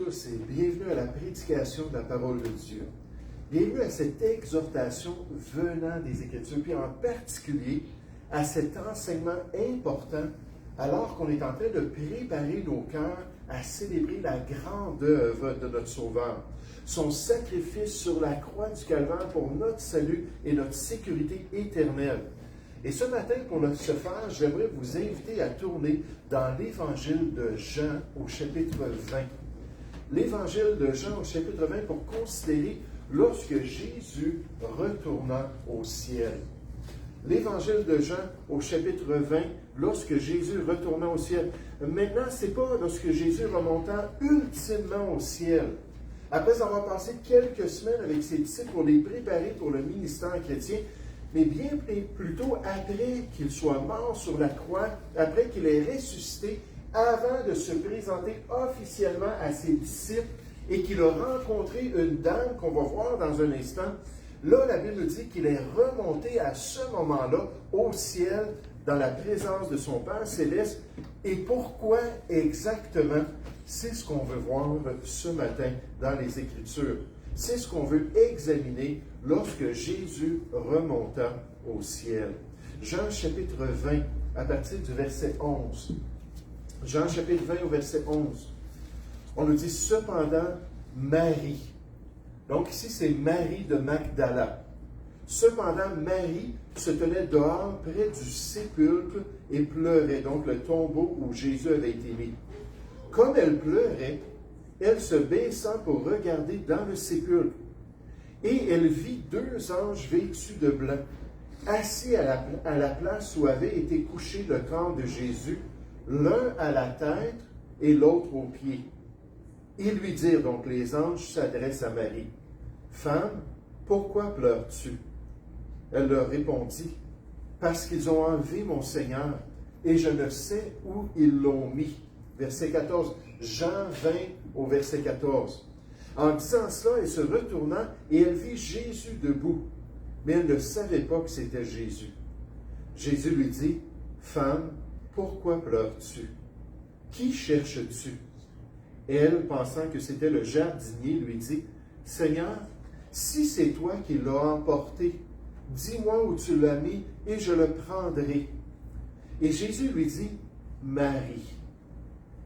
tous et bienvenue à la prédication de la parole de Dieu. Bienvenue à cette exhortation venant des Écritures, puis en particulier à cet enseignement important alors qu'on est en train de préparer nos cœurs à célébrer la grande œuvre de notre Sauveur, son sacrifice sur la croix du Calvaire pour notre salut et notre sécurité éternelle. Et ce matin, pour ce faire, j'aimerais vous inviter à tourner dans l'Évangile de Jean au chapitre 20. L'Évangile de Jean au chapitre 20 pour considérer lorsque Jésus retourna au ciel. L'Évangile de Jean au chapitre 20, lorsque Jésus retourna au ciel. Maintenant, ce n'est pas lorsque Jésus remonta ultimement au ciel. Après avoir passé quelques semaines avec ses disciples pour les préparer pour le ministère chrétien, mais bien plutôt après qu'il soit mort sur la croix, après qu'il ait ressuscité, avant de se présenter officiellement à ses disciples et qu'il a rencontré une dame qu'on va voir dans un instant, là, la Bible dit qu'il est remonté à ce moment-là au ciel dans la présence de son Père céleste. Et pourquoi exactement? C'est ce qu'on veut voir ce matin dans les Écritures. C'est ce qu'on veut examiner lorsque Jésus remonta au ciel. Jean chapitre 20, à partir du verset 11. Jean chapitre 20 au verset 11. On nous dit « Cependant, Marie ». Donc ici, c'est Marie de Magdala. Cependant, Marie se tenait dehors près du sépulcre et pleurait, donc le tombeau où Jésus avait été mis. Comme elle pleurait, elle se baissa pour regarder dans le sépulcre. Et elle vit deux anges vêtus de blanc, assis à la place où avait été couché le corps de Jésus, l'un à la tête et l'autre aux pieds. Ils lui dirent, donc les anges s'adressent à Marie, « Femme, pourquoi pleures-tu? » Elle leur répondit, « Parce qu'ils ont enlevé mon Seigneur, et je ne sais où ils l'ont mis. » Verset 14, Jean 20 au verset 14. En disant cela, elle se retourna et elle vit Jésus debout, mais elle ne savait pas que c'était Jésus. Jésus lui dit, « Femme, pourquoi pleures-tu? Qui cherches-tu? » Elle, pensant que c'était le jardinier, lui dit, « Seigneur, si c'est toi qui l'as emporté, dis-moi où tu l'as mis et je le prendrai. » Et Jésus lui dit, « Marie. »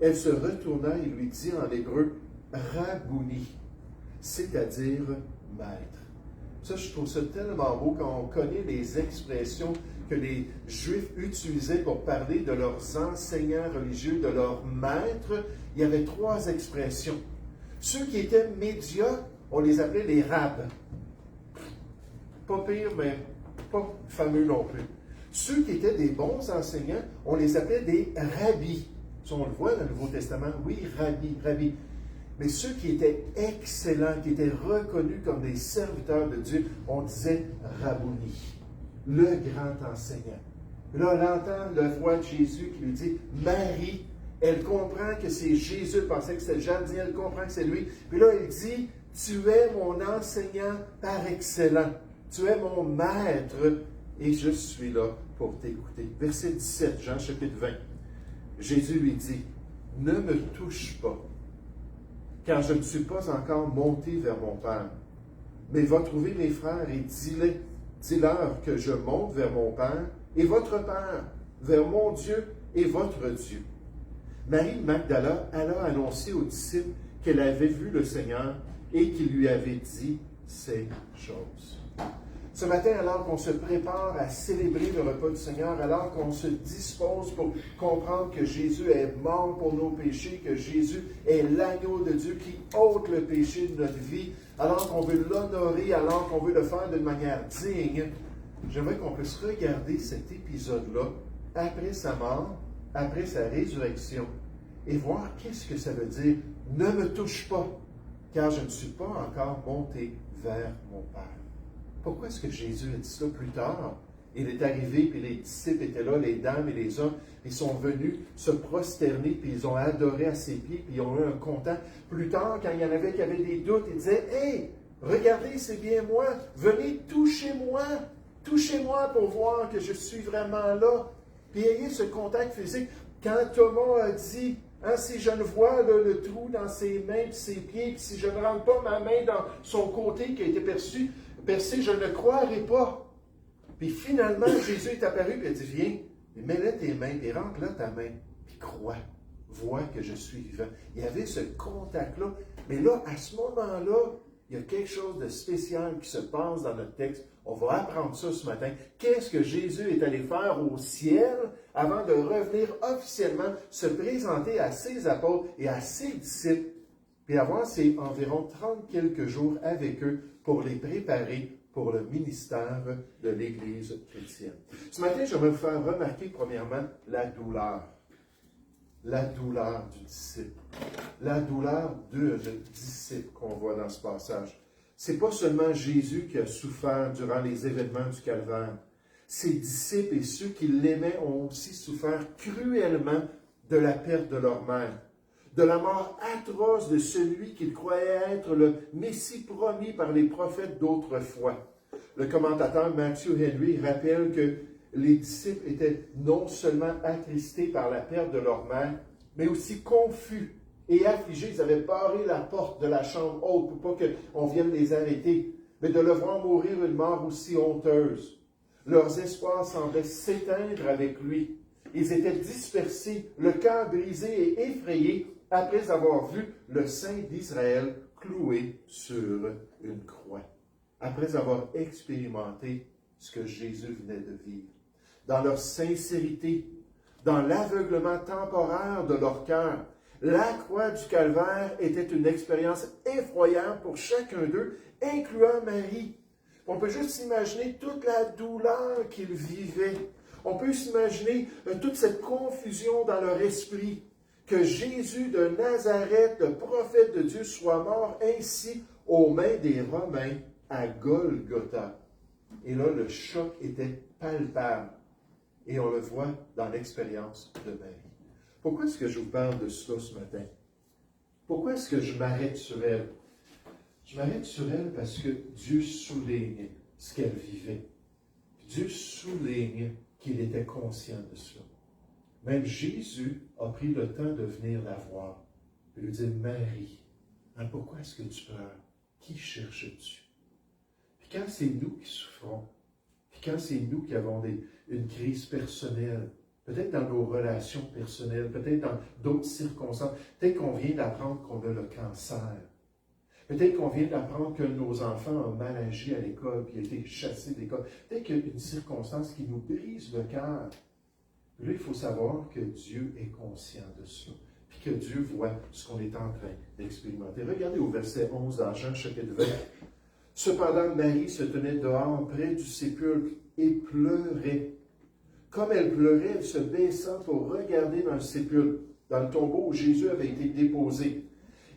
Elle se retourna et lui dit en hébreu, « Rabouni », c'est-à-dire « maître ». Ça, je trouve ça tellement beau quand on connaît les expressions que les Juifs utilisaient pour parler de leurs enseignants religieux, de leurs maîtres. Il y avait trois expressions. Ceux qui étaient médiocres, on les appelait les rabbes. Pas pire, mais pas fameux non plus. Ceux qui étaient des bons enseignants, on les appelait des rabbis. Ça, on le voit dans le Nouveau Testament. Oui, rabbi. Mais ceux qui étaient excellents, qui étaient reconnus comme des serviteurs de Dieu, on disait Rabouni, le grand enseignant. Là, on entend la voix de Jésus qui lui dit, Marie, elle comprend que c'est Jésus, elle pensait que c'était le jardinier, elle comprend que c'est lui. Puis là, il dit, tu es mon enseignant par excellence, tu es mon maître, et je suis là pour t'écouter. Verset 17, Jean chapitre 20. Jésus lui dit, ne me touche pas, car je ne suis pas encore monté vers mon Père. Mais va trouver mes frères et dis-leur que je monte vers mon Père et votre Père, vers mon Dieu et votre Dieu. Marie Magdala alla annoncer aux disciples qu'elle avait vu le Seigneur et qu'il lui avait dit ces choses. Ce matin, alors qu'on se prépare à célébrer le repas du Seigneur, alors qu'on se dispose pour comprendre que Jésus est mort pour nos péchés, que Jésus est l'agneau de Dieu qui ôte le péché de notre vie, alors qu'on veut l'honorer, alors qu'on veut le faire d'une manière digne, j'aimerais qu'on puisse regarder cet épisode-là après sa mort, après sa résurrection, et voir qu'est-ce que ça veut dire. Ne me touche pas, car je ne suis pas encore monté vers mon Père. Pourquoi est-ce que Jésus a dit ça plus tard? Il est arrivé, puis les disciples étaient là, les dames et les hommes, ils sont venus se prosterner, puis ils ont adoré à ses pieds, puis ils ont eu un contact. Plus tard, quand il y en avait qui avaient des doutes, ils disaient, « Hey, regardez, c'est bien moi, venez, touchez-moi pour voir que je suis vraiment là. » Puis ayez ce contact physique. Quand Thomas a dit Hein, si je ne vois le trou dans ses mains et ses pieds, puis si je ne rentre pas ma main dans son côté qui a été percé, je ne croirai pas. Puis finalement, Jésus est apparu et il a dit, viens, mets-le tes mains, et rentre là ta main, puis crois, vois que je suis vivant. Il y avait ce contact-là, mais là, à ce moment-là, il y a quelque chose de spécial qui se passe dans notre texte. On va apprendre ça ce matin. Qu'est-ce que Jésus est allé faire au ciel avant de revenir officiellement se présenter à ses apôtres et à ses disciples, puis avoir ces environ 30 quelques jours avec eux pour les préparer pour le ministère de l'Église chrétienne. Ce matin, je vais vous faire remarquer premièrement la douleur. La douleur du disciple. La douleur du disciple qu'on voit dans ce passage. Ce n'est pas seulement Jésus qui a souffert durant les événements du Calvaire. Ses disciples et ceux qui l'aimaient ont aussi souffert cruellement de la perte de leur mère, de la mort atroce de celui qu'ils croyaient être le Messie promis par les prophètes d'autrefois. Le commentateur Matthew Henry rappelle que les disciples étaient non seulement attristés par la perte de leur mère, mais aussi confus et affligés. Ils avaient barré la porte de la chambre haute pour pas qu'on vienne les arrêter, mais de le voir mourir une mort aussi honteuse. Leurs espoirs semblaient s'éteindre avec lui. Ils étaient dispersés, le cœur brisé et effrayé après avoir vu le Saint d'Israël cloué sur une croix, après avoir expérimenté ce que Jésus venait de vivre. Dans leur sincérité, dans l'aveuglement temporaire de leur cœur, la croix du Calvaire était une expérience effroyable pour chacun d'eux, incluant Marie. On peut juste imaginer toute la douleur qu'ils vivaient. On peut s'imaginer toute cette confusion dans leur esprit, que Jésus de Nazareth, le prophète de Dieu, soit mort ainsi aux mains des Romains à Golgotha. Et là, le choc était palpable. Et on le voit dans l'expérience de Marie. Pourquoi est-ce que je vous parle de cela ce matin? Pourquoi est-ce que je m'arrête sur elle? Je m'arrête sur elle parce que Dieu souligne ce qu'elle vivait. Dieu souligne qu'il était conscient de cela. Même Jésus a pris le temps de venir la voir et lui dire, Marie, hein, pourquoi est-ce que tu pleures? Qui cherches-tu? Puis quand c'est nous qui souffrons, puis quand c'est nous qui avons une crise personnelle, peut-être dans nos relations personnelles, peut-être dans d'autres circonstances, peut-être qu'on vient d'apprendre qu'on a le cancer, peut-être qu'on vient d'apprendre que nos enfants ont mal agi à l'école, puis ont été chassés de l'école, peut-être qu'il y a une circonstance qui nous brise le cœur. Là, il faut savoir que Dieu est conscient de cela, puis que Dieu voit ce qu'on est en train d'expérimenter. Regardez au verset 11 dans Jean chapitre 20. Cependant, Marie se tenait dehors près du sépulcre et pleurait. Comme elle pleurait, elle se baissa pour regarder dans le sépulcre, dans le tombeau où Jésus avait été déposé.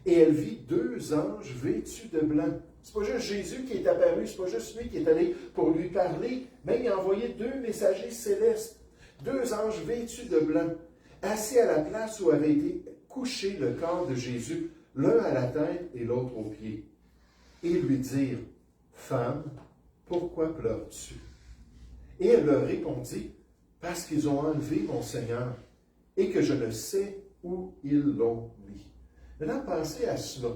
Et elle vit 2 anges vêtus de blanc. C'est pas juste Jésus qui est apparu, c'est pas juste lui qui est allé pour lui parler, mais il a envoyé 2 messagers célestes. 2 anges vêtus de blanc, assis à la place où avait été couché le corps de Jésus, l'un à la tête et l'autre aux pieds, et lui dirent, « Femme, pourquoi pleures-tu? » Et elle leur répondit, « Parce qu'ils ont enlevé mon Seigneur, et que je ne sais où ils l'ont mis. » Maintenant, pensez à cela.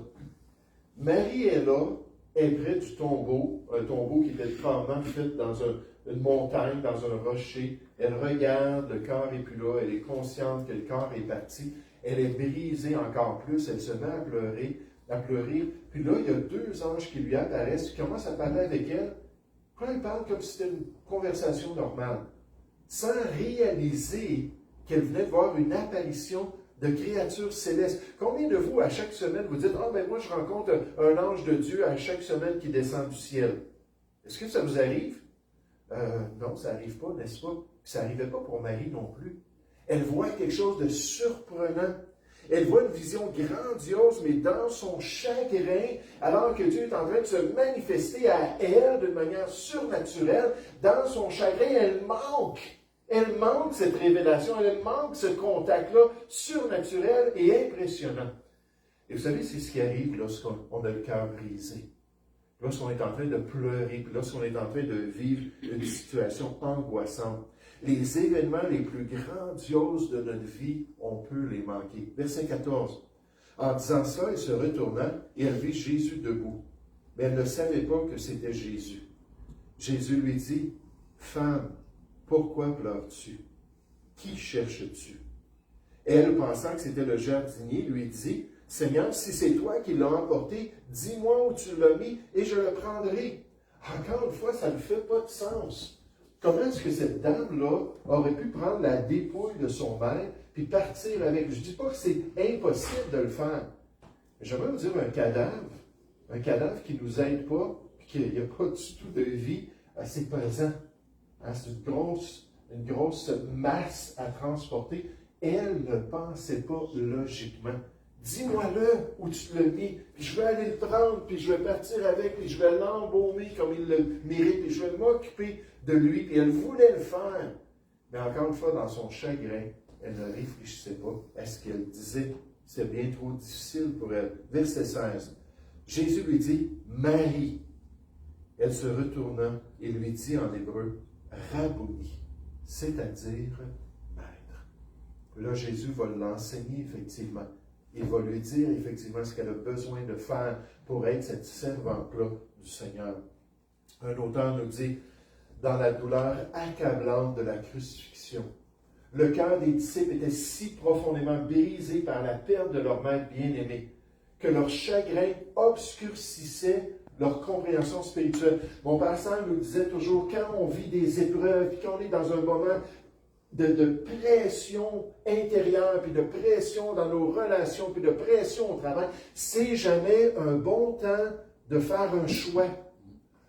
Marie est là, est près du tombeau, un tombeau qui était probablement fait dans une montagne, dans un rocher. Elle regarde, le corps n'est plus là, elle est consciente que le corps est parti. Elle est brisée encore plus, elle se met à pleurer. Puis là, il y a 2 anges qui lui apparaissent, qui commencent à parler avec elle. Quand ils parlent comme si c'était une conversation normale, sans réaliser qu'elle venait de voir une apparition de créatures célestes. Combien de vous, à chaque semaine, vous dites, « Ah, ben moi, je rencontre un ange de Dieu à chaque semaine qui descend du ciel. » Est-ce que ça vous arrive? Non, ça n'arrive pas, n'est-ce pas? Ça n'arrivait pas pour Marie non plus. Elle voit quelque chose de surprenant. Elle voit une vision grandiose, mais dans son chagrin, alors que Dieu est en train de se manifester à elle d'une manière surnaturelle, dans son chagrin, elle manque. Elle manque cette révélation, elle manque ce contact-là surnaturel et impressionnant. Et vous savez, c'est ce qui arrive lorsqu'on a le cœur brisé. Lorsqu'on est en train de pleurer, puis lorsqu'on est en train de vivre une situation angoissante. Les événements les plus grandioses de notre vie, on peut les manquer. Verset 14. En disant cela, elle se retourna et elle vit Jésus debout. Mais elle ne savait pas que c'était Jésus. Jésus lui dit, « Femme, pourquoi pleures-tu? Qui cherches-tu? » Elle, pensant que c'était le jardinier, lui dit, « Seigneur, si c'est toi qui l'as emporté, dis-moi où tu l'as mis et je le prendrai. » Encore une fois, ça ne fait pas de sens. Comment est-ce que cette dame-là aurait pu prendre la dépouille de son maître puis partir avec? Je ne dis pas que c'est impossible de le faire. J'aimerais vous dire un cadavre qui ne nous aide pas, puis qu'il n'y a pas du tout de vie, c'est pesant. Hein, c'est une grosse masse à transporter. Elle ne pensait pas logiquement. Dis-moi-le où tu l'as mis, puis je vais aller le prendre, puis je vais partir avec, puis je vais l'embaumer comme il le mérite, puis je vais m'occuper de lui. Puis elle voulait le faire. Mais encore une fois, dans son chagrin, elle ne réfléchissait pas à ce qu'elle disait. C'était bien trop difficile pour elle. Verset 16. Jésus lui dit, « Marie. » Elle se retourna et lui dit en hébreu, « Rabboni », c'est-à-dire « Maître ». Là, Jésus va l'enseigner effectivement. Il va lui dire effectivement ce qu'elle a besoin de faire pour être cette servante-là du Seigneur. Un auteur nous dit, dans la douleur accablante de la crucifixion, le cœur des disciples était si profondément brisé par la perte de leur maître bien-aimé que leur chagrin obscurcissait leur compréhension spirituelle. Mon pasteur nous disait toujours, quand on vit des épreuves, puis quand on est dans un moment de pression intérieure, puis de pression dans nos relations, puis de pression au travail, c'est jamais un bon temps de faire un choix.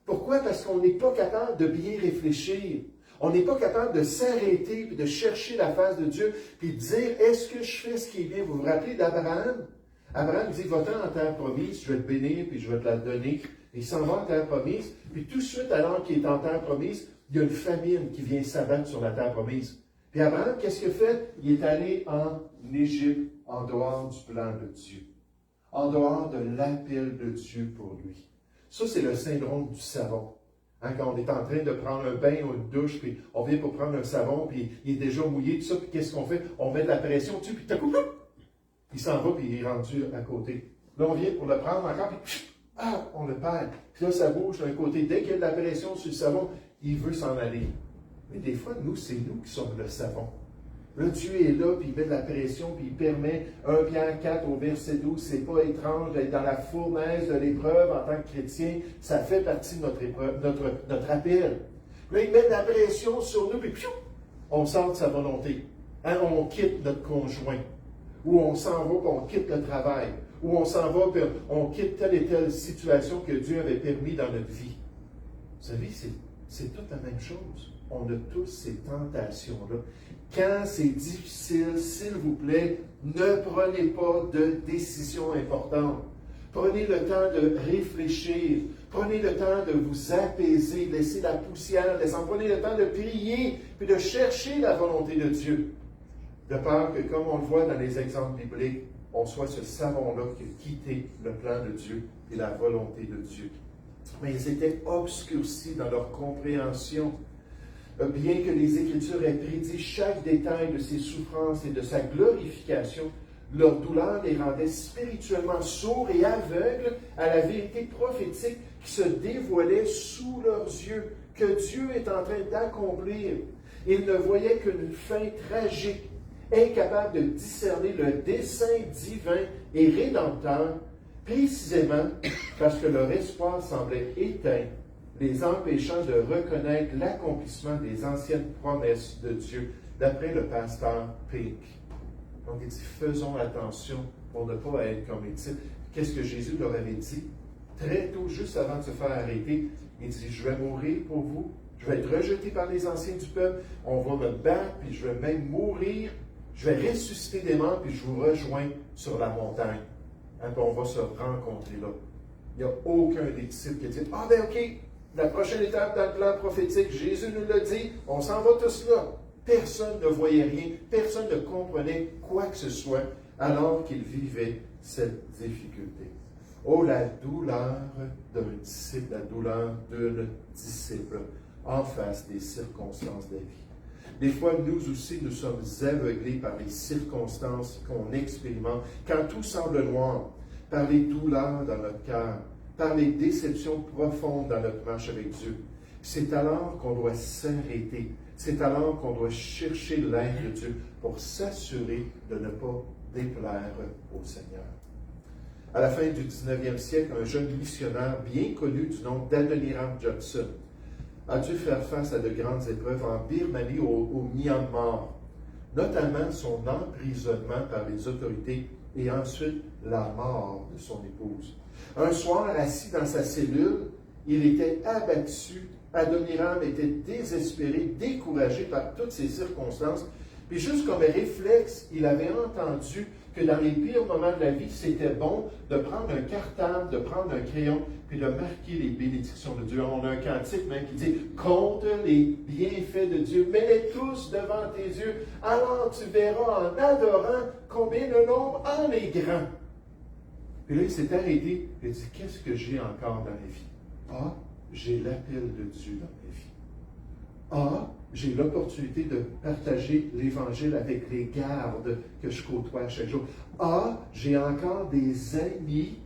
Pourquoi? Parce qu'on n'est pas capable de bien réfléchir. On n'est pas capable de s'arrêter, puis de chercher la face de Dieu, puis de dire, est-ce que je fais ce qui est bien? Vous vous rappelez d'Abraham? Abraham dit, va-t'en en terre promise, je vais te bénir, puis je vais te la donner. Et il s'en va en terre promise, puis tout de suite, alors qu'il est en terre promise, il y a une famine qui vient s'abattre sur la terre promise. Puis Abraham, qu'est-ce qu'il a fait? Il est allé en Égypte, en dehors du plan de Dieu, en dehors de l'appel de Dieu pour lui. Ça, c'est le syndrome du savon. Hein, quand on est en train de prendre un bain ou une douche, puis on vient pour prendre un savon, puis il est déjà mouillé, tout ça, puis qu'est-ce qu'on fait? On met de la pression dessus, puis tout à coup, il s'en va, puis il est rendu à côté. Là, on vient pour le prendre encore, puis on le perd. Puis là, ça bouge d'un côté. Dès qu'il y a de la pression sur le savon, il veut s'en aller. Mais des fois, nous, c'est nous qui sommes le savon. Là, Dieu est là, puis il met de la pression, puis il permet 1 Pierre 4 au verset 12, c'est pas étrange d'être dans la fournaise de l'épreuve en tant que chrétien, ça fait partie de notre épreuve, notre appel. Là, il met de la pression sur nous, puis on sort de sa volonté. Hein, on quitte notre conjoint, ou on s'en va, puis on quitte le travail, ou on s'en va, puis on quitte telle et telle situation que Dieu avait permis dans notre vie. Vous savez, c'est toute la même chose. On a tous ces tentations-là. Quand c'est difficile, s'il vous plaît, ne prenez pas de décisions importantes. Prenez le temps de réfléchir. Prenez le temps de vous apaiser. Laissez la poussière descendre. Prenez le temps de prier puis de chercher la volonté de Dieu. De peur que, comme on le voit dans les exemples bibliques, on soit ce savon-là qui a quitté le plan de Dieu et la volonté de Dieu. Mais ils étaient obscurcis dans leur compréhension. Bien que les Écritures aient prédit chaque détail de ses souffrances et de sa glorification, leur douleur les rendait spirituellement sourds et aveugles à la vérité prophétique qui se dévoilait sous leurs yeux, que Dieu est en train d'accomplir. Ils ne voyaient qu'une fin tragique, incapables de discerner le dessein divin et rédempteur, précisément parce que leur espoir semblait éteint, les empêchant de reconnaître l'accomplissement des anciennes promesses de Dieu, d'après le pasteur Pink. Donc il dit, faisons attention pour ne pas être comme les disciples. Qu'est-ce que Jésus leur avait dit? Très tôt, juste avant de se faire arrêter, il dit, je vais mourir pour vous, je vais être rejeté par les anciens du peuple, on va me battre, puis je vais même mourir, je vais ressusciter des morts, puis je vous rejoins sur la montagne. Hein, puis on va se rencontrer là. Il n'y a aucun des disciples qui dit, ah ben ok, la prochaine étape dans le plan prophétique, Jésus nous l'a dit, on s'en va tous là. Personne ne voyait rien, personne ne comprenait quoi que ce soit, alors qu'ils vivaient cette difficulté. Oh, la douleur d'un disciple, la douleur d'une disciple en face des circonstances de la vie. Des fois, nous aussi, nous sommes aveuglés par les circonstances qu'on expérimente, quand tout semble noir, par les douleurs dans notre cœur, par les déceptions profondes dans notre marche avec Dieu. C'est alors qu'on doit s'arrêter. C'est alors qu'on doit chercher l'aide de Dieu pour s'assurer de ne pas déplaire au Seigneur. À la fin du 19e siècle, un jeune missionnaire bien connu du nom d'Adoniram Judson a dû faire face à de grandes épreuves en Birmanie, au Myanmar, notamment son emprisonnement par les autorités et ensuite la mort de son épouse. Un soir, assis dans sa cellule, il était abattu. Adoniram était désespéré, découragé par toutes ces circonstances. Puis juste comme réflexe, il avait entendu que dans les pires moments de la vie, c'était bon de prendre un cartable, de prendre un crayon, puis de marquer les bénédictions de Dieu. On a un cantique même qui dit « Compte les bienfaits de Dieu, mets-les tous devant tes yeux, alors tu verras en adorant combien le nombre en est grand. » Puis là, il s'est arrêté, et il dit « Qu'est-ce que j'ai encore dans ma vie? Ah, j'ai l'appel de Dieu dans ma vie. Ah, j'ai l'opportunité de partager l'Évangile avec les gardes que je côtoie chaque jour. Ah, j'ai encore des amis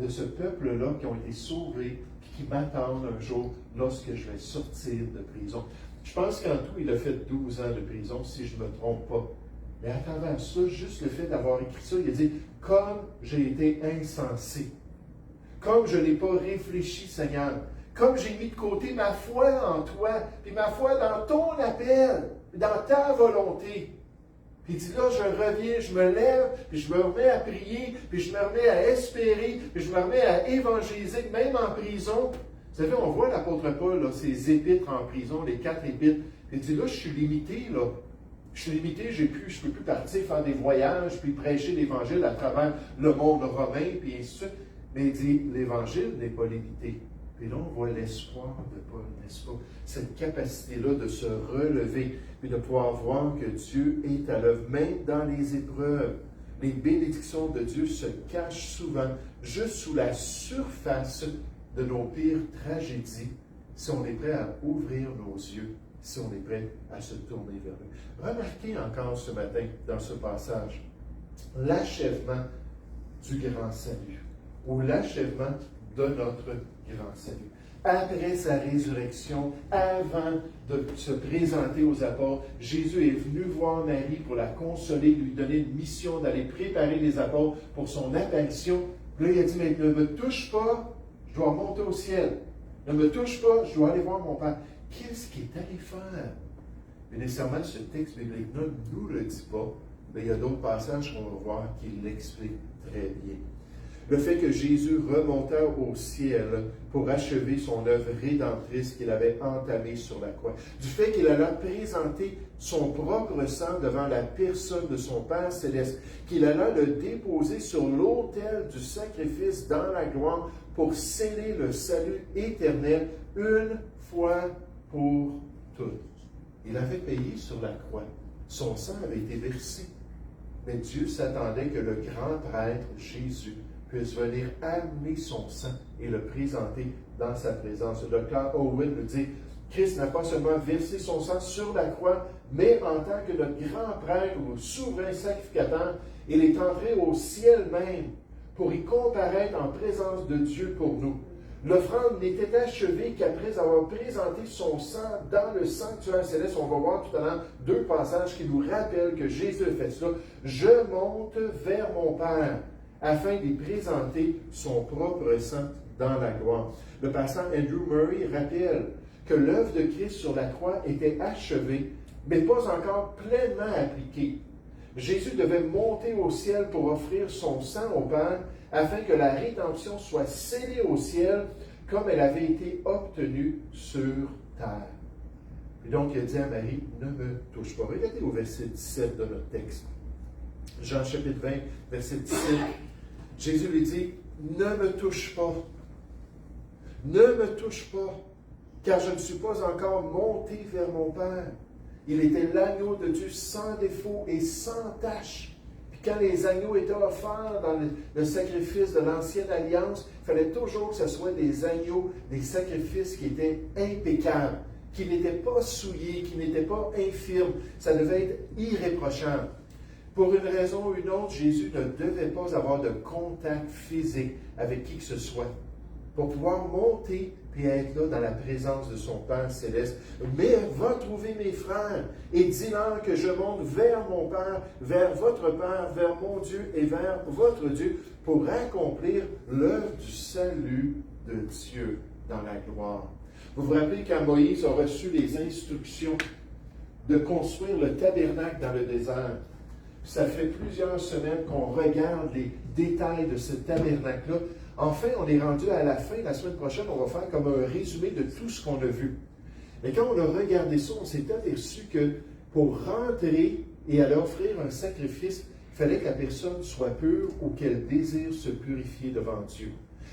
de ce peuple-là qui ont été sauvés et qui m'attendent un jour lorsque je vais sortir de prison. » Je pense qu'en tout, il a fait 12 ans de prison, si je ne me trompe pas. Mais à travers ça, juste le fait d'avoir écrit ça, il a dit « Comme j'ai été insensé, comme je n'ai pas réfléchi, Seigneur, comme j'ai mis de côté ma foi en toi, puis ma foi dans ton appel, dans ta volonté. » Puis il dit là, je reviens, je me lève, puis je me remets à prier, puis je me remets à espérer, puis je me remets à évangéliser, même en prison. Vous savez, on voit l'apôtre Paul, là, ses épîtres en prison, les 4 épîtres. Puis il dit là, je suis limité, là. Je suis limité, je ne peux plus partir faire des voyages, puis prêcher l'Évangile à travers le monde romain, puis ainsi de suite. Mais il dit, l'Évangile n'est pas limité. Puis là, on voit l'espoir de Paul, n'est-ce pas? Cette capacité-là de se relever, puis de pouvoir voir que Dieu est à l'œuvre, même dans les épreuves. Les bénédictions de Dieu se cachent souvent juste sous la surface de nos pires tragédies, si on est prêt à ouvrir nos yeux, si on est prêt à se tourner vers eux. Remarquez encore ce matin, dans ce passage, l'achèvement du grand salut, ou l'achèvement de notre grand salut. Après sa résurrection, avant de se présenter aux apôtres, Jésus est venu voir Marie pour la consoler, lui donner une mission d'aller préparer les apôtres pour son apparition. Puis là, il a dit, mais ne me touche pas, je dois monter au ciel. Ne me touche pas, je dois aller voir mon Père. Qu'est-ce qu'il est allé faire? Mais nécessairement, ce texte biblique ne nous le dit pas, mais il y a d'autres passages qu'on va voir qui l'expliquent très bien. Le fait que Jésus remonta au ciel pour achever son œuvre rédemptrice qu'il avait entamée sur la croix. Du fait qu'il alla présenter son propre sang devant la personne de son Père céleste, qu'il alla le déposer sur l'autel du sacrifice dans la gloire pour sceller le salut éternel une fois pour toutes. Il avait payé sur la croix. Son sang avait été versé. Mais Dieu s'attendait que le grand prêtre Jésus puisse venir amener son sang et le présenter dans sa présence. Le docteur Owen nous dit, Christ n'a pas seulement versé son sang sur la croix, mais en tant que notre grand prêtre ou souverain sacrificateur, il est entré au ciel même pour y comparaître en présence de Dieu pour nous. L'offrande n'était achevée qu'après avoir présenté son sang dans le sanctuaire céleste. On va voir tout à l'heure 2 passages qui nous rappellent que Jésus a fait cela. Je monte vers mon Père, afin d'y présenter son propre sang dans la gloire. Le pasteur Andrew Murray rappelle que l'œuvre de Christ sur la croix était achevée, mais pas encore pleinement appliquée. Jésus devait monter au ciel pour offrir son sang au Père, afin que la rédemption soit scellée au ciel, comme elle avait été obtenue sur terre. Et donc, il a dit à Marie, ne me touche pas. Regardez au verset 17 de notre texte. Jean chapitre 20, verset 17. Jésus lui dit, ne me touche pas. Ne me touche pas, car je ne suis pas encore monté vers mon Père. Il était l'agneau de Dieu sans défaut et sans tache. Puis quand les agneaux étaient offerts dans le sacrifice de l'ancienne alliance, il fallait toujours que ce soit des agneaux, des sacrifices qui étaient impeccables, qui n'était pas souillé, qui n'était pas infirme. Ça devait être irréprochable. Pour une raison ou une autre, Jésus ne devait pas avoir de contact physique avec qui que ce soit pour pouvoir monter et être là dans la présence de son Père céleste. Mais va trouver mes frères et dis-leur que je monte vers mon Père, vers votre Père, vers mon Dieu et vers votre Dieu pour accomplir l'œuvre du salut de Dieu dans la gloire. Vous vous rappelez quand Moïse a reçu les instructions de construire le tabernacle dans le désert. Ça fait plusieurs semaines qu'on regarde les détails de ce tabernacle-là. Enfin, on est rendu à la fin. La semaine prochaine, on va faire comme un résumé de tout ce qu'on a vu. Et quand on a regardé ça, on s'est aperçu que pour rentrer et aller offrir un sacrifice, il fallait que la personne soit pure ou qu'elle désire se purifier devant Dieu.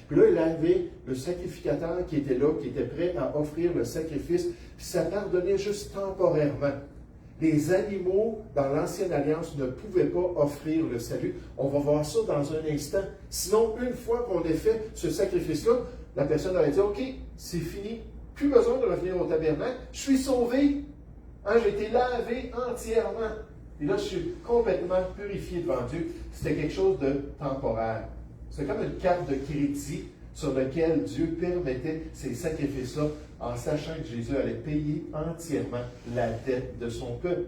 Puis là, il avait le sacrificateur qui était là, qui était prêt à offrir le sacrifice. Puis ça pardonnait juste temporairement. Les animaux, dans l'Ancienne Alliance, ne pouvaient pas offrir le salut. On va voir ça dans un instant. Sinon, une fois qu'on ait fait ce sacrifice-là, la personne aurait dit, OK, c'est fini, plus besoin de revenir au tabernacle, je suis sauvé, hein, j'ai été lavé entièrement. Et là, je suis complètement purifié devant Dieu. C'était quelque chose de temporaire. C'est comme une carte de crédit sur laquelle Dieu permettait ces sacrifices-là en sachant que Jésus allait payer entièrement la dette de son peuple.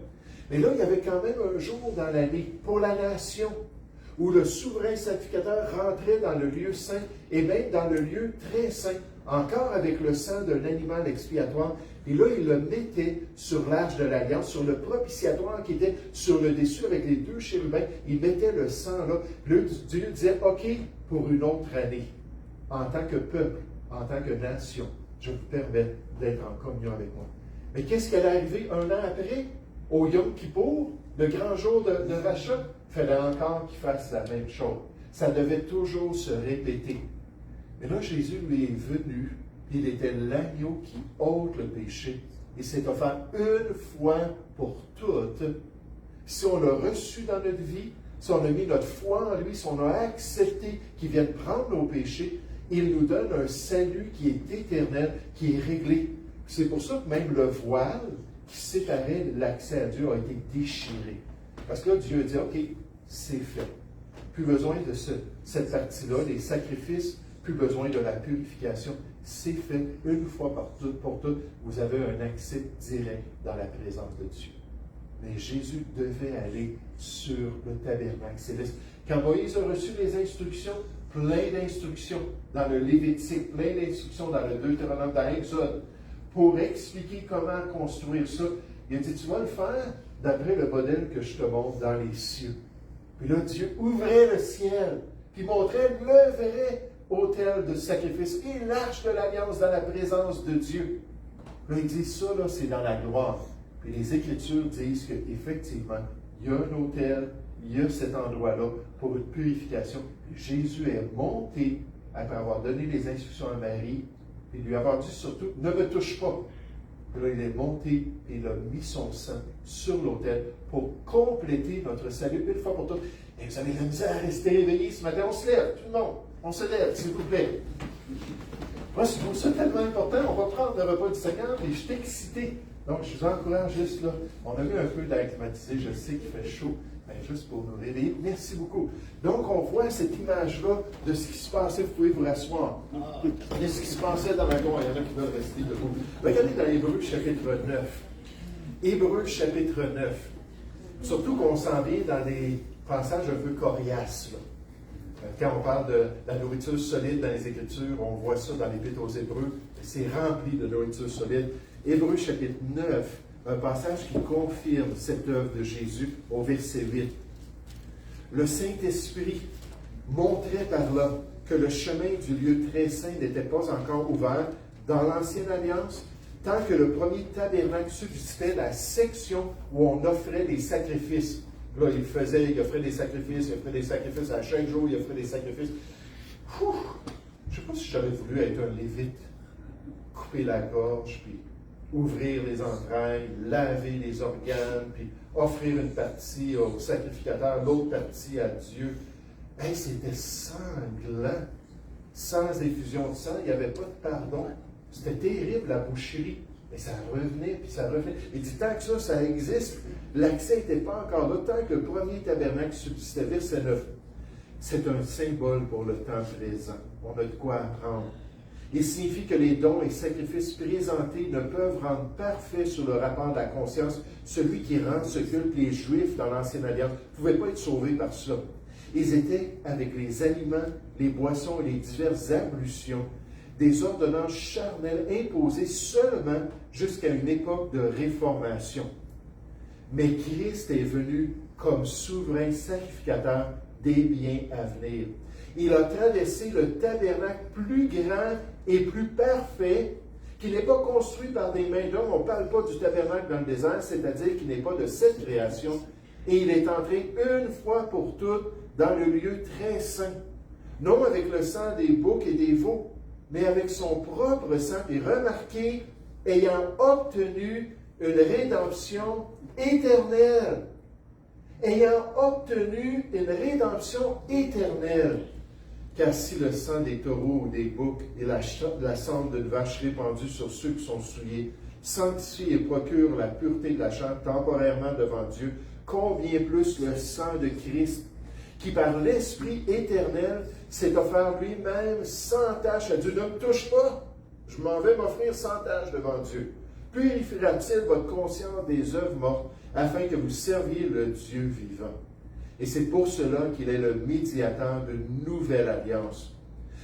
Mais là, il y avait quand même un jour dans l'année pour la nation où le souverain sacrificateur rentrait dans le lieu saint et même dans le lieu très saint, encore avec le sang d'un animal expiatoire. Et là, il le mettait sur l'arche de l'Alliance, sur le propitiatoire qui était sur le dessus avec les deux chérubins. Il mettait le sang là. Dieu disait, OK, pour une autre année, en tant que peuple, en tant que nation, je vous permets d'être en communion avec moi. Mais qu'est-ce qui allait arriver un an après, au Yom Kippour, le grand jour de rachat? Il fallait encore qu'il fasse la même chose. Ça devait toujours se répéter. Mais là, Jésus lui est venu, il était l'agneau qui ôte le péché. Il s'est offert une fois pour toutes. Si on l'a reçu dans notre vie, si on a mis notre foi en lui, si on a accepté qu'il vienne prendre nos péchés, il nous donne un salut qui est éternel, qui est réglé. C'est pour ça que même le voile qui séparait l'accès à Dieu a été déchiré. Parce que là, Dieu a dit, OK, c'est fait. Plus besoin de cette partie-là, les sacrifices, plus besoin de la purification. C'est fait une fois pour toutes. Vous avez un accès direct dans la présence de Dieu. Mais Jésus devait aller sur le tabernacle céleste. Quand Moïse a reçu les instructions, plein d'instructions dans le Lévitique, plein d'instructions dans le Deutéronome, dans l'Exode, pour expliquer comment construire ça. Il a dit, tu vas le faire d'après le modèle que je te montre dans les cieux. Puis là, Dieu ouvrait le ciel, puis montrait le vrai autel de sacrifice et l'arche de l'Alliance dans la présence de Dieu. Là, il dit, ça, là, c'est dans la gloire. Puis les Écritures disent qu'effectivement, il y a un autel, il y a cet endroit-là pour une purification. Jésus est monté après avoir donné les instructions à Marie et lui avoir dit surtout, ne me touche pas. Puis là, il est monté et il a mis son sang sur l'autel pour compléter notre salut une fois pour toutes. Et vous avez la misère à rester réveillé ce matin. On se lève, tout le monde. On se lève, s'il vous plaît. Moi, je trouve ça tellement important. On va prendre le repas du Seigneur et je suis excité. Donc, je vous encourage juste là. On a eu un peu d'air climatisé. Je sais qu'il fait chaud, mais juste pour nous réveiller. Merci beaucoup. Donc, on voit cette image-là de ce qui se passait. Vous pouvez vous rasseoir. De ce qui se passait dans la gloire. Il y en a qui veulent rester debout. Regardez dans Hébreux chapitre 9. Hébreux chapitre 9. Surtout qu'on s'en vient dans des passages un peu coriaces, là. Quand on parle de la nourriture solide dans les Écritures, on voit ça dans l'Épître aux Hébreux, c'est rempli de nourriture solide. Hébreux chapitre 9, un passage qui confirme cette œuvre de Jésus au verset 8. Le Saint-Esprit montrait par là que le chemin du lieu très saint n'était pas encore ouvert dans l'Ancienne Alliance, tant que le premier tabernacle subsistait la section où on offrait les sacrifices. Là, il offrait des sacrifices, à chaque jour, il offrait des sacrifices. Je ne sais pas si j'aurais voulu être un lévite, couper la gorge, puis ouvrir les entrailles, laver les organes, puis offrir une partie au sacrificateur, l'autre partie à Dieu. Hey, c'était sanglant, sans effusion de sang, il n'y avait pas de pardon. C'était terrible, la boucherie. Et ça revenait, puis ça revenait. Il dit, tant que ça existe, l'accès n'était pas encore là, tant que le premier tabernacle subsistait. Verset 9. C'est un symbole pour le temps présent. On a de quoi apprendre. Il signifie que les dons et sacrifices présentés ne peuvent rendre parfait sur le rapport de la conscience celui qui rend ce culte. Les Juifs dans l'Ancienne Alliance ne pouvaient pas être sauvés par cela. Ils étaient, avec les aliments, les boissons et les diverses ablutions, des ordonnances charnelles imposées seulement jusqu'à une époque de réformation. Mais Christ est venu comme souverain sacrificateur des biens à venir. Il a traversé le tabernacle plus grand et plus parfait, qui n'est pas construit par des mains d'hommes. On ne parle pas du tabernacle dans le désert, c'est-à-dire qu'il n'est pas de cette création. Et il est entré une fois pour toutes dans le lieu très saint. Non avec le sang des boucs et des veaux, mais avec son propre sang. Et remarquez, ayant obtenu une rédemption éternelle. Ayant obtenu une rédemption éternelle. Car si le sang des taureaux ou des boucs et la cendre d'une vache répandue sur ceux qui sont souillés sanctifie et procure la pureté de la chair temporairement devant Dieu, combien plus le sang de Christ, qui par l'Esprit éternel s'est offert lui-même sans tache à Dieu. Ne me touche pas, je m'en vais m'offrir sans tache devant Dieu. Purifiera-t-il votre conscience des œuvres mortes, afin que vous serviez le Dieu vivant? Et c'est pour cela qu'il est le médiateur d'une nouvelle alliance,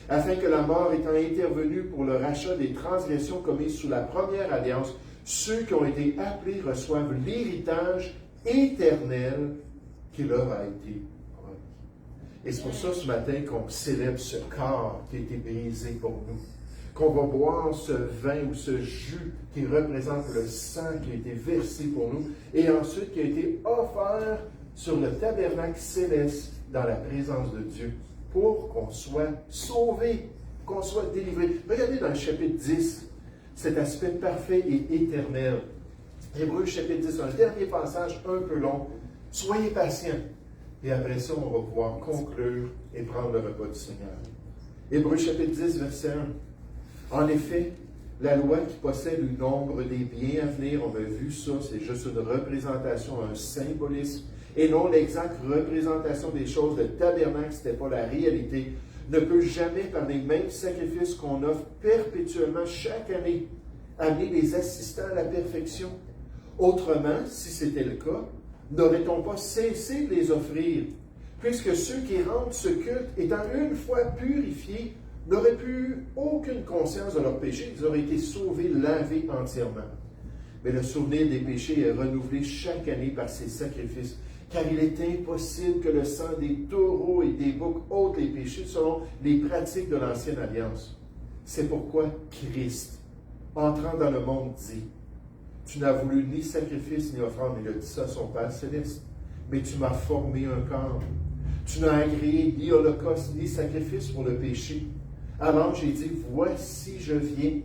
afin que la mort étant intervenue pour le rachat des transgressions commises sous la première alliance, ceux qui ont été appelés reçoivent l'héritage éternel qui leur a été promis. Et c'est pour ça ce matin qu'on célèbre ce corps qui a été brisé pour nous, qu'on va boire ce vin ou ce jus qui représente le sang qui a été versé pour nous, et ensuite qui a été offert sur le tabernacle céleste dans la présence de Dieu, pour qu'on soit sauvé, qu'on soit délivré. Regardez dans le chapitre 10, cet aspect parfait et éternel. Hébreux chapitre 10, un dernier passage un peu long. Soyez patients. Et après ça, on va pouvoir conclure et prendre le repas du Seigneur. Hébreux chapitre 10, verset 1. En effet, la loi qui possède le nombre des biens à venir, on a vu ça, c'est juste une représentation, un symbolisme, et non l'exacte représentation des choses. Le tabernacle, ce n'était pas la réalité, ne peut jamais, par les mêmes sacrifices qu'on offre perpétuellement chaque année, amener les assistants à la perfection. Autrement, si c'était le cas, n'aurait-on pas cessé de les offrir, puisque ceux qui rendent ce culte, étant une fois purifiés, n'auraient plus aucune conscience de leurs péchés, ils auraient été sauvés, lavés entièrement. Mais le souvenir des péchés est renouvelé chaque année par ces sacrifices, car il est impossible que le sang des taureaux et des boucs ôte les péchés selon les pratiques de l'Ancienne Alliance. C'est pourquoi Christ, entrant dans le monde, dit, « Tu n'as voulu ni sacrifice ni offrande, » il a dit ça à son Père céleste, « mais tu m'as formé un corps. Tu n'as agréé ni holocauste ni sacrifice pour le péché. » Alors j'ai dit, « Voici je viens. »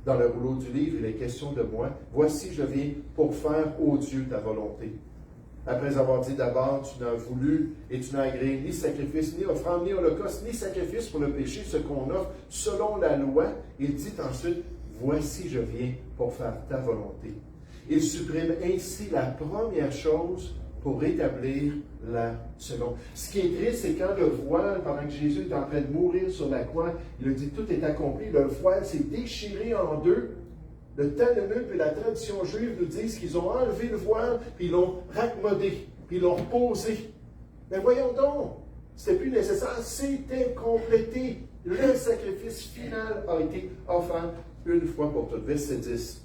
Dans le rouleau du livre, il est question de moi. « Voici je viens pour faire, ô Dieu, ta volonté. » Après avoir dit d'abord, tu n'as voulu et tu n'as agréé ni sacrifice, ni offrande, ni holocauste, ni sacrifice pour le péché, ce qu'on offre selon la loi, il dit ensuite, voici je viens pour faire ta volonté. Il supprime ainsi la première chose pour rétablir la seconde. Ce qui est triste, c'est quand le voile, pendant que Jésus est en train de mourir sur la croix, il a dit tout est accompli, le voile s'est déchiré en deux. Le Talmud et la tradition juive nous disent qu'ils ont enlevé le voile, puis ils l'ont raccommodé, puis ils l'ont reposé. Mais voyons donc, c'était plus nécessaire, c'était complété. Le sacrifice final a été offert une fois pour toutes. Verset 10.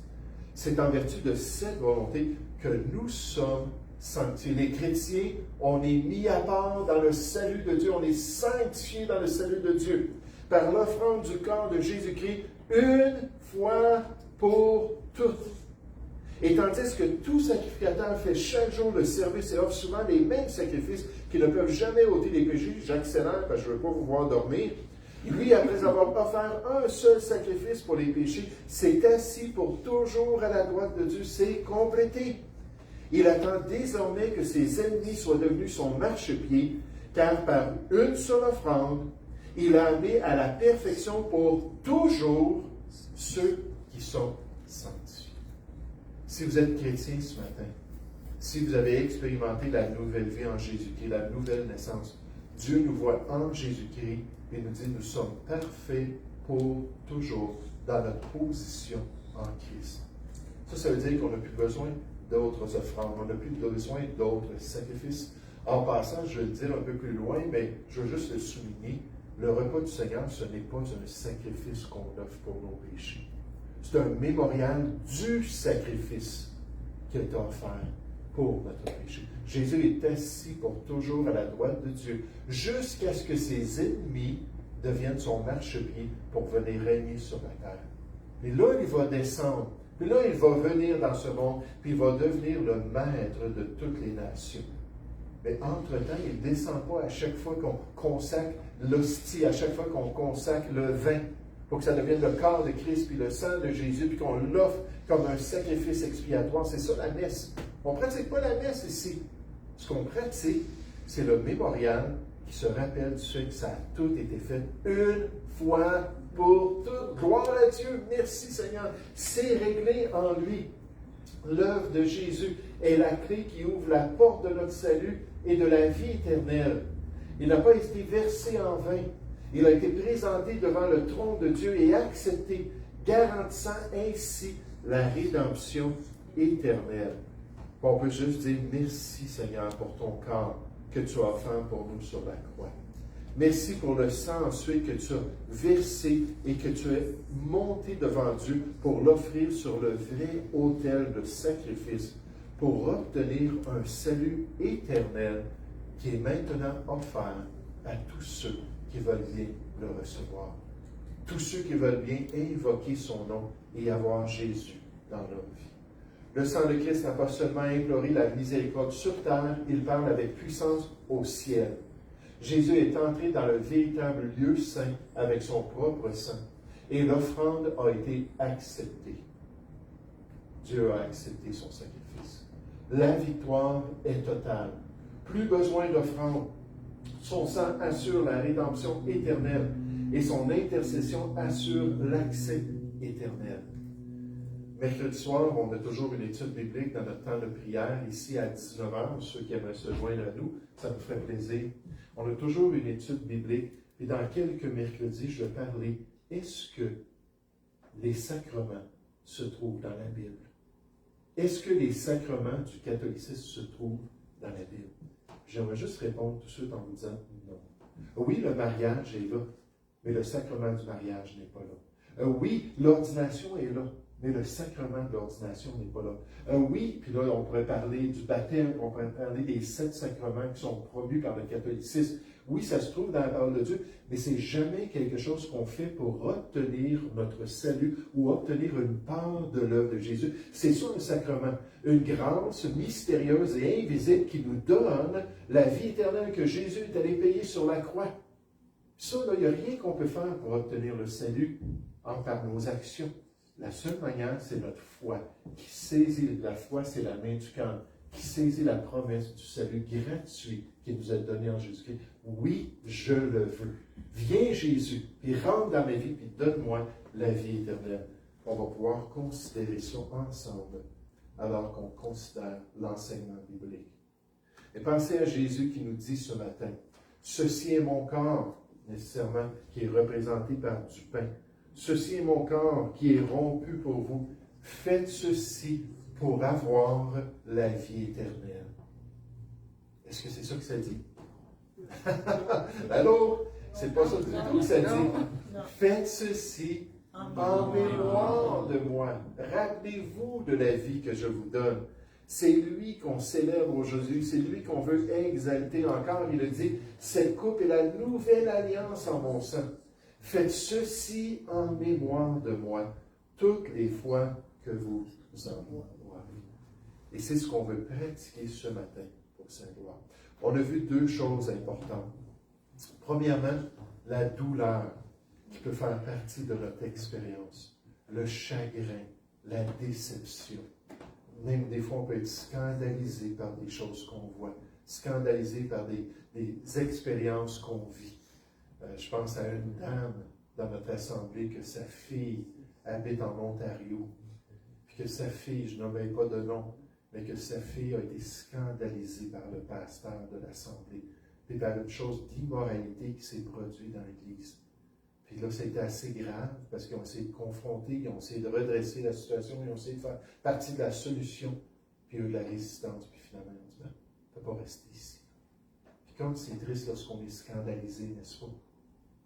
C'est en vertu de cette volonté que nous sommes sanctifiés. Les chrétiens, on est mis à part dans le salut de Dieu, on est sanctifiés dans le salut de Dieu, par l'offrande du corps de Jésus-Christ, une fois pour toutes. Et tandis que tout sacrificateur fait chaque jour le service et offre souvent les mêmes sacrifices qui ne peuvent jamais ôter les péchés, j'accélère parce que je ne veux pas vous voir dormir, lui, après avoir offert un seul sacrifice pour les péchés, s'est assis pour toujours à la droite de Dieu, c'est complété. Il attend désormais que ses ennemis soient devenus son marchepied, car par une seule offrande, il a amené à la perfection pour toujours ceux qui sont sanctifiés. Si vous êtes chrétien ce matin, si vous avez expérimenté la nouvelle vie en Jésus-Christ, la nouvelle naissance, Dieu nous voit en Jésus-Christ et nous dit nous sommes parfaits pour toujours dans notre position en Christ. Ça veut dire qu'on n'a plus besoin d'autres offrandes, on n'a plus besoin d'autres sacrifices. En passant, je vais le dire un peu plus loin, mais je veux juste le souligner, le repas du Seigneur, ce n'est pas un sacrifice qu'on offre pour nos péchés. C'est un mémorial du sacrifice qui a été offert pour notre péché. Jésus est assis pour toujours à la droite de Dieu, jusqu'à ce que ses ennemis deviennent son marchepied pour venir régner sur la terre. Et là, il va descendre. Puis là, il va venir dans ce monde, puis il va devenir le maître de toutes les nations. Mais entre-temps, il ne descend pas à chaque fois qu'on consacre l'hostie, à chaque fois qu'on consacre le vin, pour que ça devienne le corps de Christ, puis le sang de Jésus, puis qu'on l'offre comme un sacrifice expiatoire. C'est ça la messe. On ne pratique pas la messe ici. Ce qu'on pratique, c'est le mémorial qui se rappelle du fait que ça a tout été fait une fois pour toutes. Gloire à Dieu, merci Seigneur. C'est réglé en lui. L'œuvre de Jésus est la clé qui ouvre la porte de notre salut et de la vie éternelle. Il n'a pas été versé en vain. Il a été présenté devant le trône de Dieu et accepté, garantissant ainsi la rédemption éternelle. On peut juste dire merci Seigneur pour ton corps que tu as offert pour nous sur la croix. Merci pour le sang ensuite que tu as versé et que tu es monté devant Dieu pour l'offrir sur le vrai autel de sacrifice pour obtenir un salut éternel qui est maintenant offert à tous ceux qui veulent bien le recevoir. Tous ceux qui veulent bien invoquer son nom et avoir Jésus dans leur vie. Le sang de Christ n'a pas seulement imploré la miséricorde sur terre, il parle avec puissance au ciel. Jésus est entré dans le véritable lieu saint avec son propre sang et l'offrande a été acceptée. Dieu a accepté son sacrifice. La victoire est totale. Plus besoin d'offrande. Son sang assure la rédemption éternelle et son intercession assure l'accès éternel. Mercredi soir, on a toujours une étude biblique dans notre temps de prière, ici à 19h. Ceux qui aimeraient se joindre à nous, ça nous ferait plaisir. On a toujours une étude biblique. Et dans quelques mercredis, je vais parler, est-ce que les sacrements se trouvent dans la Bible? Est-ce que les sacrements du catholicisme se trouvent dans la Bible? J'aimerais juste répondre tout de suite en vous disant non. Oui, le mariage est là, mais le sacrement du mariage n'est pas là. Oui, l'ordination est là, mais le sacrement de l'ordination n'est pas là. Oui, puis là, on pourrait parler du baptême, on pourrait parler des 7 sacrements qui sont promus par le catholicisme. Oui, ça se trouve dans la parole de Dieu, mais c'est jamais quelque chose qu'on fait pour obtenir notre salut ou obtenir une part de l'œuvre de Jésus. C'est ça le sacrement, une grâce mystérieuse et invisible qui nous donne la vie éternelle que Jésus est allé payer sur la croix. Ça, il n'y a rien qu'on peut faire pour obtenir le salut par nos actions. La seule manière, c'est notre foi qui saisit. La foi, c'est la main du cœur qui saisit la promesse du salut gratuit qui nous est donné en Jésus-Christ. Oui, je le veux. Viens Jésus, puis rentre dans ma vie, puis donne-moi la vie éternelle. On va pouvoir considérer ça ensemble alors qu'on considère l'enseignement biblique. Et pensez à Jésus qui nous dit ce matin, « Ceci est mon corps », nécessairement, qui est représenté par du pain. « Ceci est mon corps qui est rompu pour vous. Faites ceci pour avoir la vie éternelle. » Est-ce que c'est ça que ça dit? Alors, c'est pas ça du tout que ça dit. Faites ceci en mémoire de moi. Rappelez-vous de la vie que je vous donne. C'est lui qu'on célèbre aujourd'hui, c'est lui qu'on veut exalter encore. Il a dit, cette coupe est la nouvelle alliance en mon sang. Faites ceci en mémoire de moi, toutes les fois que vous en boirez. Et c'est ce qu'on veut pratiquer ce matin pour Saint-Gloire. On a vu 2 choses importantes. Premièrement, la douleur qui peut faire partie de notre expérience, le chagrin, la déception. Même des fois, on peut être scandalisé par des choses qu'on voit, scandalisé par des expériences qu'on vit. Je pense à une dame dans notre assemblée que sa fille habite en Ontario. puis que sa fille, je n'avais pas de nom, mais que sa fille a été scandalisée par le pasteur de l'Assemblée, puis par une chose d'immoralité qui s'est produite dans l'Église. Puis là, c'était assez grave, parce qu'ils ont essayé de confronter, ils ont essayé de redresser la situation, ils ont essayé de faire partie de la solution, puis il y a eu de la résistance, puis finalement, ils ont dit, ben, on ne peut pas rester ici. Puis comme c'est triste lorsqu'on est scandalisé, n'est-ce pas?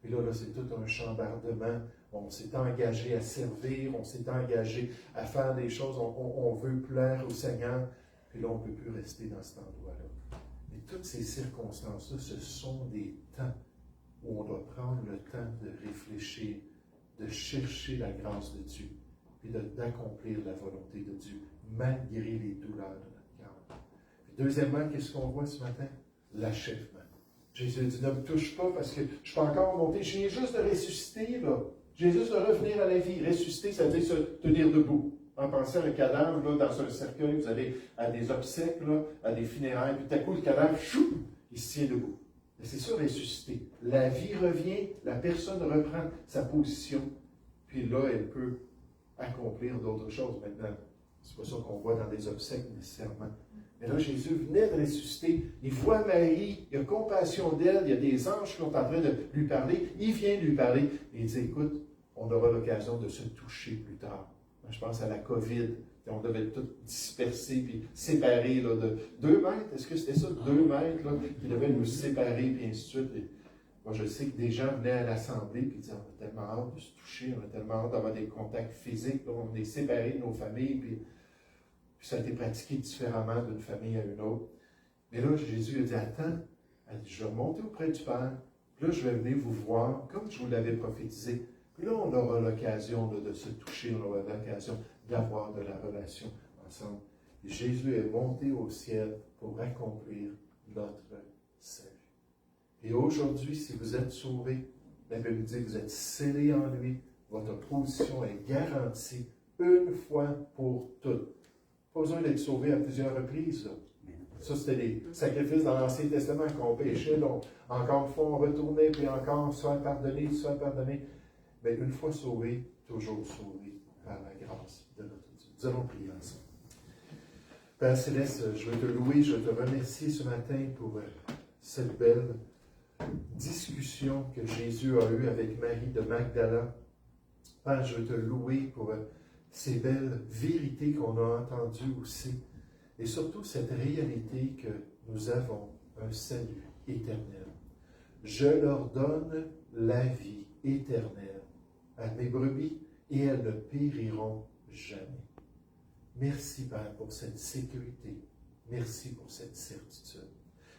Puis là, c'est tout un chambardement. On s'est engagé à servir, on s'est engagé à faire des choses, on veut plaire au Seigneur, puis là, on ne peut plus rester dans cet endroit-là. Mais toutes ces circonstances-là, ce sont des temps où on doit prendre le temps de réfléchir, de chercher la grâce de Dieu, puis d'accomplir la volonté de Dieu, malgré les douleurs de notre cœur. Puis deuxièmement, qu'est-ce qu'on voit ce matin? L'achèvement. Jésus dit, ne me touche pas parce que je ne suis pas encore monté. Je viens juste de ressusciter, là. Je viens juste de revenir à la vie. Ressusciter, ça veut dire se tenir debout. En pensant à un cadavre, là, dans un cercueil, vous allez à des obsèques, là, à des funérailles, puis tout à coup, le cadavre, chou, il se tient debout. Mais c'est ça, ressusciter. La vie revient, la personne reprend sa position, puis là, elle peut accomplir d'autres choses maintenant. C'est pas ça qu'on voit dans des obsèques nécessairement. Mais là, Jésus venait de ressusciter. Il voit Marie, il a compassion d'elle, il y a des anges qui sont en train de lui parler. Il vient lui parler et il dit, écoute, on aura l'occasion de se toucher plus tard. Moi, je pense à la COVID. On devait tout disperser puis séparer là, de 2 mètres. Est-ce que c'était ça, 2 mètres, là, qui devaient nous séparer, puis ainsi de suite. Et moi, je sais que des gens venaient à l'Assemblée et disaient, on a tellement hâte de se toucher, on a tellement hâte d'avoir des contacts physiques, là, on est séparés de nos familles, puis ça a été pratiqué différemment d'une famille à une autre. Mais là, Jésus a dit, attends, je vais monter auprès du Père, puis là, je vais venir vous voir, comme je vous l'avais prophétisé. Puis là, on aura l'occasion de se toucher, on aura l'occasion d'avoir de la relation ensemble. Et Jésus est monté au ciel pour accomplir notre salut. Et aujourd'hui, si vous êtes sauvés, la Bible dit que vous êtes scellés en lui, votre position est garantie une fois pour toutes. Pas besoin d'être sauvé à plusieurs reprises. Là. Ça, c'était des sacrifices dans l'Ancien Testament qu'on péchait. Donc, encore une fois, on retournait, puis encore, soit pardonné. Mais une fois sauvé, toujours sauvé par la grâce de notre Dieu. Nous allons prier ensemble. Père Céleste, je veux te louer, je veux te remercier ce matin pour cette belle discussion que Jésus a eue avec Marie de Magdala. Père, je veux te louer pour ces belles vérités qu'on a entendues aussi, et surtout cette réalité que nous avons un salut éternel. Je leur donne la vie éternelle à mes brebis, et elles ne périront jamais. Merci, Père, pour cette sécurité. Merci pour cette certitude.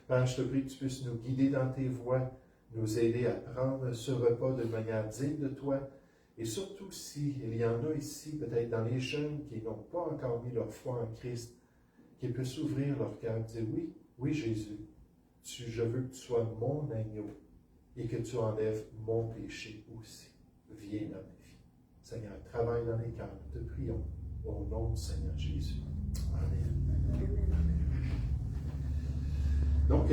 Père, je te prie que tu puisses nous guider dans tes voies, nous aider à prendre ce repas de manière digne de toi. Et surtout, s'il y en a ici, peut-être dans les jeunes qui n'ont pas encore mis leur foi en Christ, qu'ils puissent ouvrir leur cœur et dire, oui, oui Jésus, je veux que tu sois mon agneau et que tu enlèves mon péché aussi. Viens dans ma vie. Seigneur, travaille dans les cœurs. Nous te prions au nom du Seigneur Jésus. Amen. Donc,